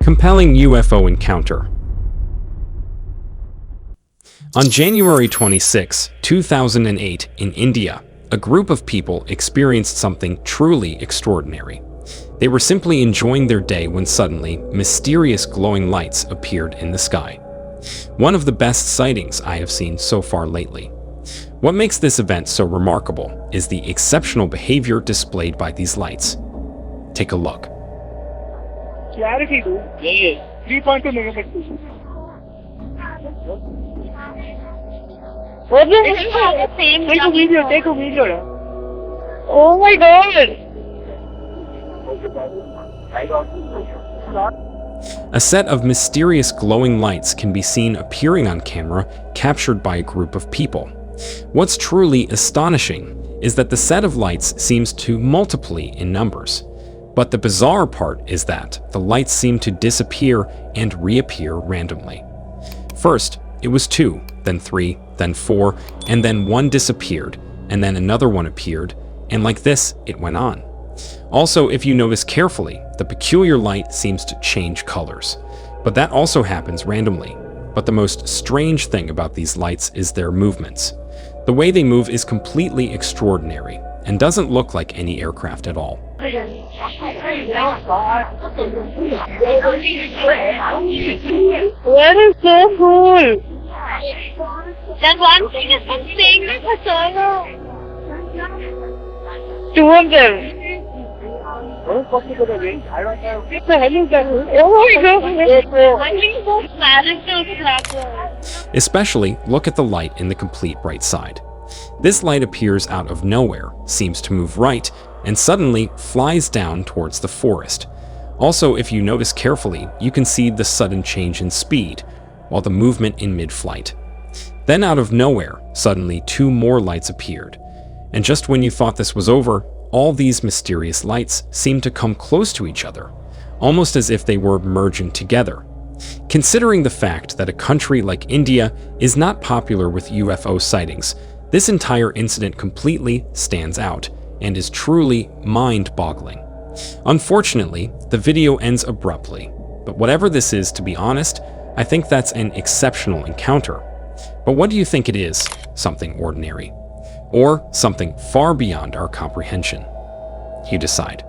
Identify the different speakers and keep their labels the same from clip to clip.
Speaker 1: Compelling UFO encounter. On January 26, 2008, in India, a group of people experienced something truly extraordinary. They were simply enjoying their day when suddenly, mysterious glowing lights appeared in the sky. One of the best sightings I have seen so far lately. What makes this event so remarkable is the exceptional behavior displayed by these lights. Take a look.
Speaker 2: Clarity 3.2 megapixels.
Speaker 3: What the heck?
Speaker 2: Take a video.
Speaker 3: Oh my god!
Speaker 1: A set of mysterious glowing lights can be seen appearing on camera, captured by a group of people. What's truly astonishing is that the set of lights seems to multiply in numbers. But the bizarre part is that the lights seem to disappear and reappear randomly. First, it was 2, then 3, then 4, and then 1 disappeared, and then another one appeared, and like this, it went on. Also, if you notice carefully, the peculiar light seems to change colors. But that also happens randomly. But the most strange thing about these lights is their movements. The way they move is completely extraordinary, and doesn't look like any aircraft at all.
Speaker 3: That is so cool! That one thing is saying two of them. Oh my god!
Speaker 1: Especially, look at the light in the complete right side. This light appears out of nowhere, seems to move right, and suddenly flies down towards the forest. Also, if you notice carefully, you can see the sudden change in speed, while the movement in mid-flight. Then out of nowhere, suddenly 2 more lights appeared. And just when you thought this was over, all these mysterious lights seemed to come close to each other, almost as if they were merging together. Considering the fact that a country like India is not popular with UFO sightings, this entire incident completely stands out and is truly mind-boggling. Unfortunately, the video ends abruptly, but whatever this is, to be honest, I think that's an exceptional encounter. But what do you think it is? Something ordinary? Or something far beyond our comprehension? You decide.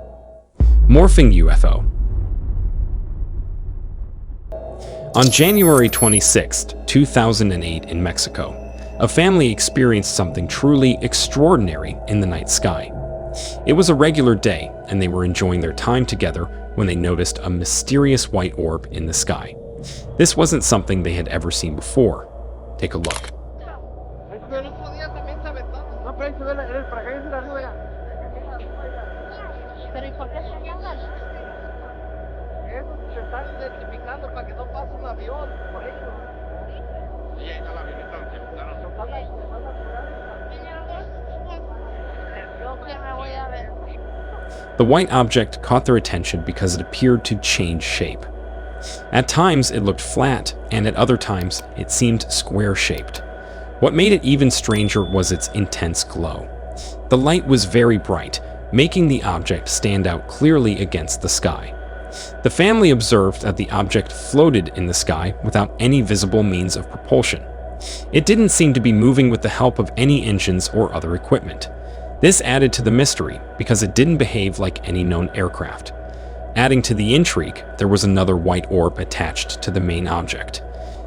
Speaker 1: Morphing UFO. On January 26, 2008 in Mexico, a family experienced something truly extraordinary in the night sky. It was a regular day, and they were enjoying their time together when they noticed a mysterious white orb in the sky. This wasn't something they had ever seen before. Take a look. The white object caught their attention because it appeared to change shape. At times it looked flat, and at other times it seemed square-shaped. What made it even stranger was its intense glow. The light was very bright, making the object stand out clearly against the sky. The family observed that the object floated in the sky without any visible means of propulsion. It didn't seem to be moving with the help of any engines or other equipment. This added to the mystery because it didn't behave like any known aircraft. Adding to the intrigue, there was another white orb attached to the main object.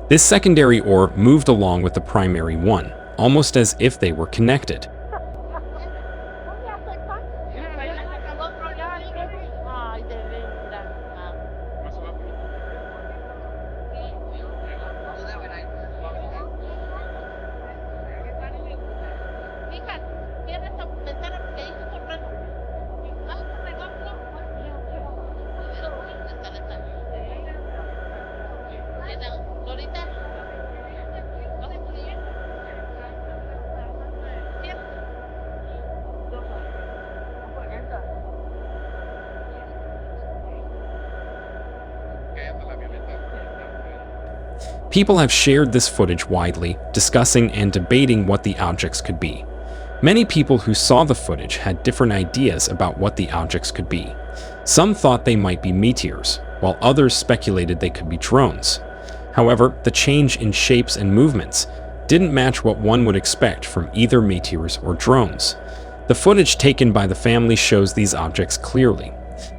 Speaker 1: This secondary orb moved along with the primary one, almost as if they were connected. People have shared this footage widely, discussing and debating what the objects could be. Many people who saw the footage had different ideas about what the objects could be. Some thought they might be meteors, while others speculated they could be drones. However, the change in shapes and movements didn't match what one would expect from either meteors or drones. The footage taken by the family shows these objects clearly.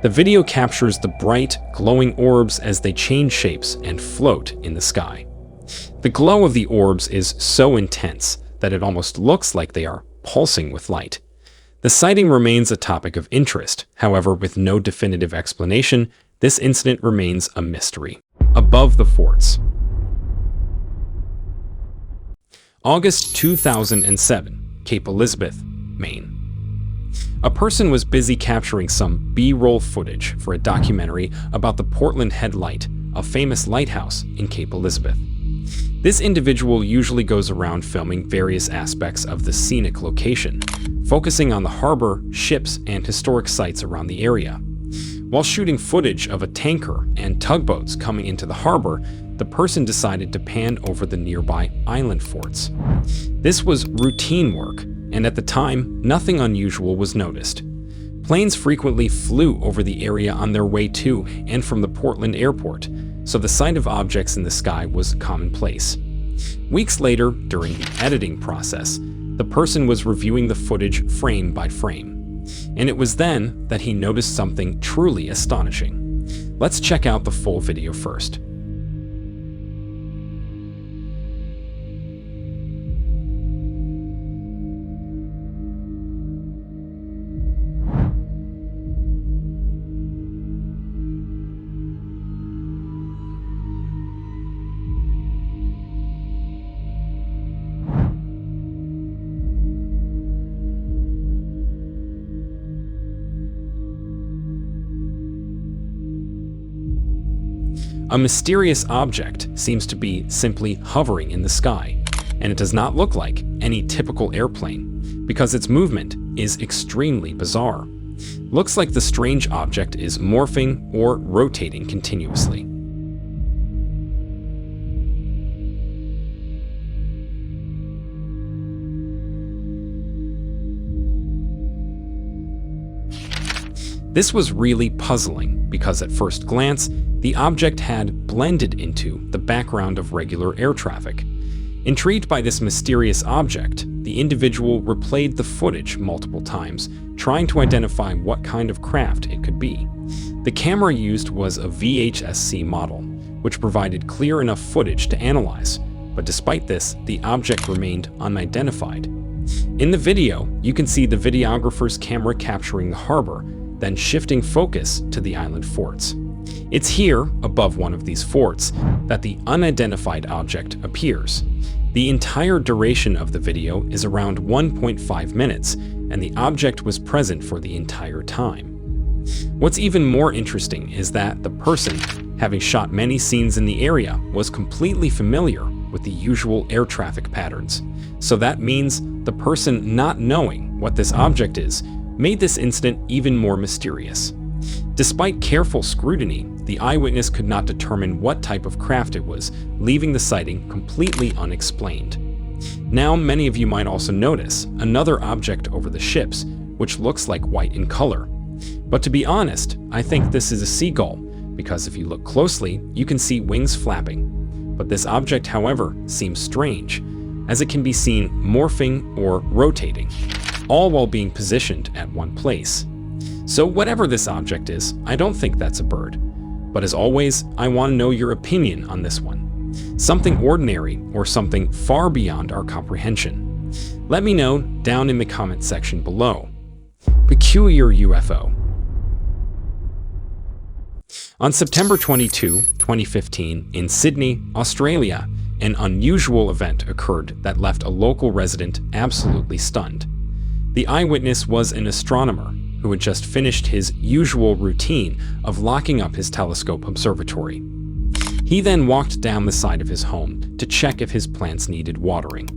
Speaker 1: The video captures the bright, glowing orbs as they change shapes and float in the sky. The glow of the orbs is so intense that it almost looks like they are pulsing with light. The sighting remains a topic of interest. However, with no definitive explanation, this incident remains a mystery. Above the forts. August 2007, Cape Elizabeth, Maine. A person was busy capturing some B-roll footage for a documentary about the Portland Head Light, a famous lighthouse in Cape Elizabeth. This individual usually goes around filming various aspects of the scenic location, focusing on the harbor, ships, and historic sites around the area. While shooting footage of a tanker and tugboats coming into the harbor, the person decided to pan over the nearby island forts. This was routine work, and at the time, nothing unusual was noticed. Planes frequently flew over the area on their way to and from the Portland airport, so the sight of objects in the sky was commonplace. Weeks later, during the editing process, the person was reviewing the footage frame by frame, and it was then that he noticed something truly astonishing. Let's check out the full video first. A mysterious object seems to be simply hovering in the sky, and it does not look like any typical airplane because its movement is extremely bizarre. Looks like the strange object is morphing or rotating continuously. This was really puzzling because at first glance, the object had blended into the background of regular air traffic. Intrigued by this mysterious object, the individual replayed the footage multiple times, trying to identify what kind of craft it could be. The camera used was a VHS-C model, which provided clear enough footage to analyze, but despite this, the object remained unidentified. In the video, you can see the videographer's camera capturing the harbor, then shifting focus to the island forts. It's here, above one of these forts, that the unidentified object appears. The entire duration of the video is around 1.5 minutes, and the object was present for the entire time. What's even more interesting is that the person, having shot many scenes in the area, was completely familiar with the usual air traffic patterns. So that means the person not knowing what this object is made this incident even more mysterious. Despite careful scrutiny, the eyewitness could not determine what type of craft it was, leaving the sighting completely unexplained. Now, many of you might also notice another object over the ships, which looks like white in color. But to be honest, I think this is a seagull, because if you look closely, you can see wings flapping. But this object, however, seems strange, as it can be seen morphing or rotating, all while being positioned at one place. So whatever this object is, I don't think that's a bird. But as always, I want to know your opinion on this one. Something ordinary or something far beyond our comprehension? Let me know down in the comment section below. Peculiar UFO. On September 22, 2015, in Sydney, Australia, an unusual event occurred that left a local resident absolutely stunned. The eyewitness was an astronomer who had just finished his usual routine of locking up his telescope observatory. He then walked down the side of his home to check if his plants needed watering.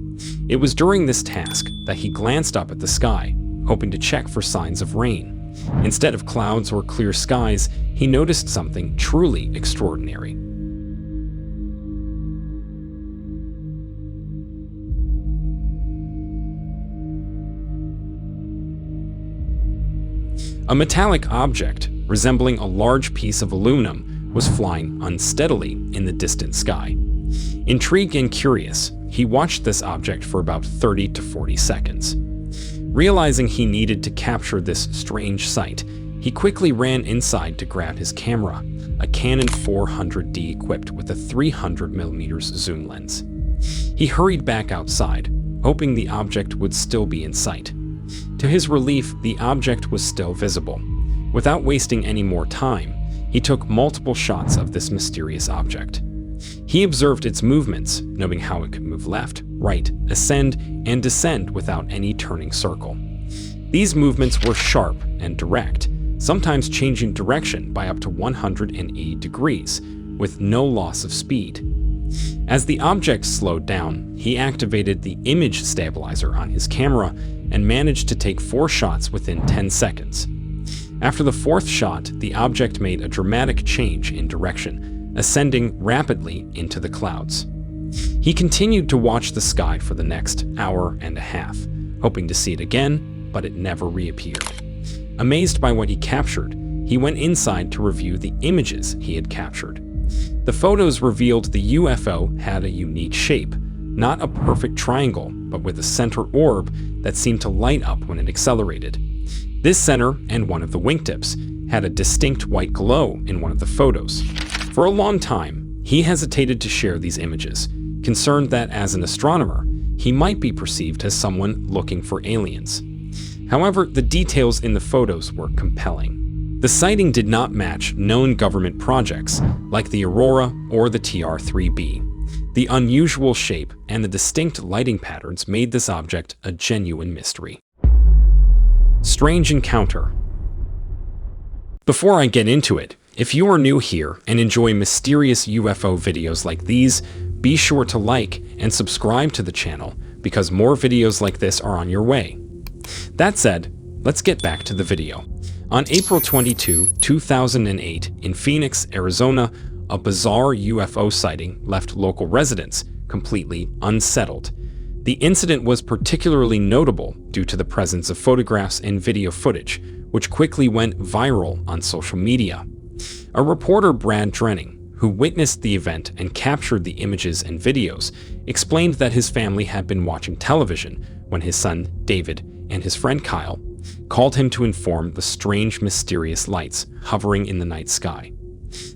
Speaker 1: It was during this task that he glanced up at the sky, hoping to check for signs of rain. Instead of clouds or clear skies, he noticed something truly extraordinary. A metallic object, resembling a large piece of aluminum, was flying unsteadily in the distant sky. Intrigued and curious, he watched this object for about 30 to 40 seconds. Realizing he needed to capture this strange sight, he quickly ran inside to grab his camera, a Canon 400D equipped with a 300mm zoom lens. He hurried back outside, hoping the object would still be in sight. To his relief, the object was still visible. Without wasting any more time, he took multiple shots of this mysterious object. He observed its movements, knowing how it could move left, right, ascend, and descend without any turning circle. These movements were sharp and direct, sometimes changing direction by up to 180 degrees, with no loss of speed. As the object slowed down, he activated the image stabilizer on his camera and managed to take 4 shots within 10 seconds. After the 4th shot, the object made a dramatic change in direction, ascending rapidly into the clouds. He continued to watch the sky for the next hour and a half, hoping to see it again, but it never reappeared. Amazed by what he captured, he went inside to review the images he had captured. The photos revealed the UFO had a unique shape, not a perfect triangle, but with a center orb that seemed to light up when it accelerated. This center and one of the wingtips had a distinct white glow in one of the photos. For a long time, he hesitated to share these images, concerned that as an astronomer, he might be perceived as someone looking for aliens. However, the details in the photos were compelling. The sighting did not match known government projects like the Aurora or the TR-3B. The unusual shape and the distinct lighting patterns made this object a genuine mystery. Strange encounter. Before I get into it, if you are new here and enjoy mysterious UFO videos like these, be sure to like and subscribe to the channel because more videos like this are on your way. That said, let's get back to the video. On April 22, 2008, in Phoenix, Arizona, a bizarre UFO sighting left local residents completely unsettled. The incident was particularly notable due to the presence of photographs and video footage, which quickly went viral on social media. A reporter, Brad Drenning, who witnessed the event and captured the images and videos, explained that his family had been watching television when his son, David, and his friend Kyle called him to inform the strange, mysterious lights hovering in the night sky.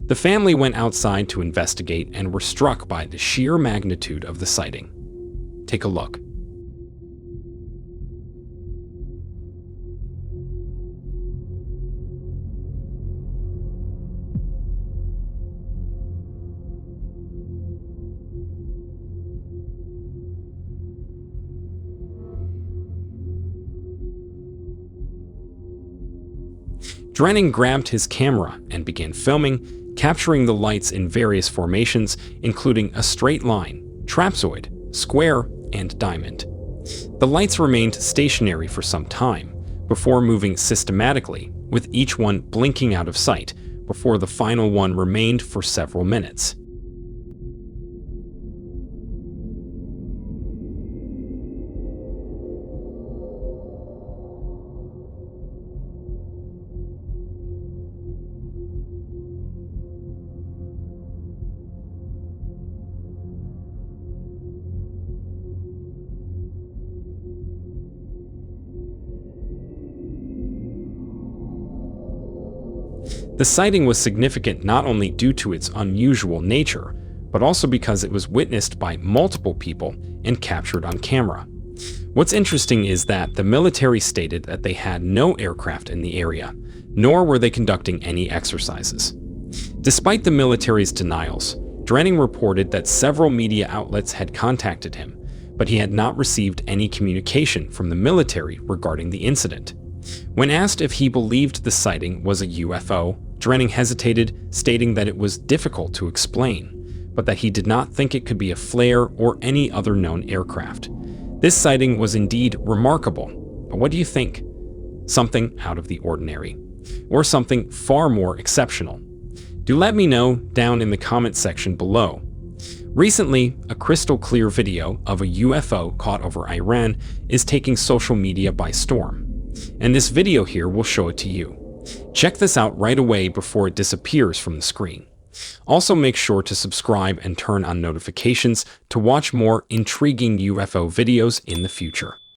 Speaker 1: The family went outside to investigate and were struck by the sheer magnitude of the sighting. Take a look. Drenning grabbed his camera and began filming, capturing the lights in various formations, including a straight line, trapezoid, square, and diamond. The lights remained stationary for some time, before moving systematically, with each one blinking out of sight, before the final one remained for several minutes. The sighting was significant not only due to its unusual nature, but also because it was witnessed by multiple people and captured on camera. What's interesting is that the military stated that they had no aircraft in the area, nor were they conducting any exercises. Despite the military's denials, Drenning reported that several media outlets had contacted him, but he had not received any communication from the military regarding the incident. When asked if he believed the sighting was a UFO, Drenning hesitated, stating that it was difficult to explain, but that he did not think it could be a flare or any other known aircraft. This sighting was indeed remarkable, but what do you think? Something out of the ordinary, or something far more exceptional? Do let me know down in the comment section below. Recently, a crystal clear video of a UFO caught over Iran is taking social media by storm, and this video here will show it to you. Check this out right away before it disappears from the screen. Also, make sure to subscribe and turn on notifications to watch more intriguing UFO videos in the future.